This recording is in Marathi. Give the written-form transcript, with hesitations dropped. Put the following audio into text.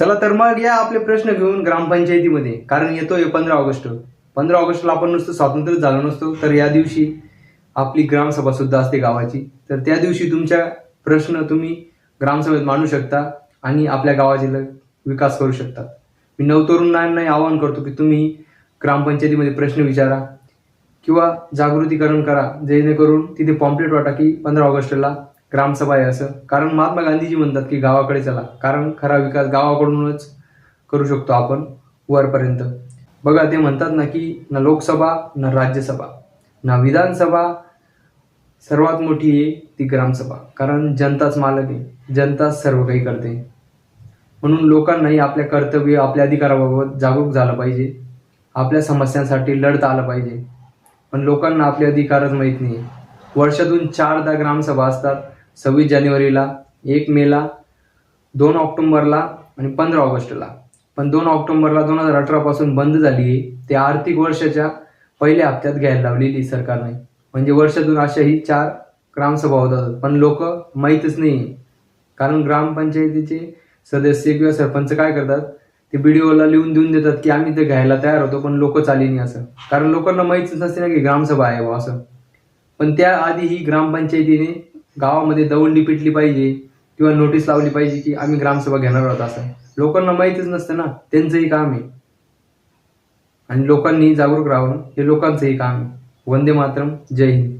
चला तर मग या आपले प्रश्न घेऊन ग्रामपंचायतीमध्ये, कारण येतोय 15 ऑगस्ट. 15 ऑगस्टला आपण नुसतं स्वातंत्र्य झालो नसतो, तर या दिवशी आपली ग्रामसभा सुद्धा असते गावाची. तर त्या दिवशी तुमच्या प्रश्न तुम्ही ग्रामसभेत मांडू शकता आणि आपल्या गावाचे विकास करू शकता. मी नवतरुणांना आवाहन करतो की तुम्ही ग्रामपंचायतीमध्ये प्रश्न विचारा किंवा जागृतीकरण करा, जेणेकरून तिथे पॉम्पलेट वाटा की 15 ऑगस्टला ग्रामसभा आहे असं. कारण महात्मा गांधीजी म्हणतात की गावाकडे चला, कारण खरा विकास गावाकडूनच करू शकतो आपण वरपर्यंत. बघा, ते म्हणतात ना की ना लोकसभा ना राज्यसभा ना विधानसभा, सर्वात मोठी आहे ती ग्रामसभा. कारण जनताच मालक आहे, जनताच सर्व काही करते. म्हणून लोकांनाही आपल्या कर्तव्य, आपल्या अधिकाराबाबत जागरूक झालं पाहिजे, आपल्या समस्यांसाठी लढता आलं पाहिजे. पण लोकांना आपले अधिकारच माहीत नाही. वर्षातून 4दा ग्रामसभा असतात, 26 जानेवारीला, 1 मेला, 2 ऑक्टोबरला आणि 15 ऑगस्टला. पण 2 ऑक्टोबरला 2018 पासून बंद झाली आहे. ते आर्थिक वर्षाच्या पहिल्या हप्त्यात घ्यायला लावलेली सरकारने. म्हणजे वर्षातून अशाही 4 ग्रामसभा होतात, पण लोक माहीतच नाही. कारण ग्रामपंचायतीचे सदस्य किंवा सरपंच काय करतात, ते व्हिडिओला लिहून देऊन देतात की आम्ही ते घ्यायला तयार होतो, पण लोक चाली नाही असं. कारण लोकांना माहीतच नसते ना की ग्रामसभा आहे बा असं. पण त्याआधी ही ग्रामपंचायतीने गावामध्ये दवंडी पिटली पाहिजे किंवा नोटीस लावली पाहिजे की आम्ही ग्रामसभा घेणार आहोत असं. लोकांना माहीतच नसतं ना, त्यांचंही काम आहे. आणि लोकांनी जागरूक राहणं हे लोकांचंही काम आहे. वंदे मातरम. जय हिंद.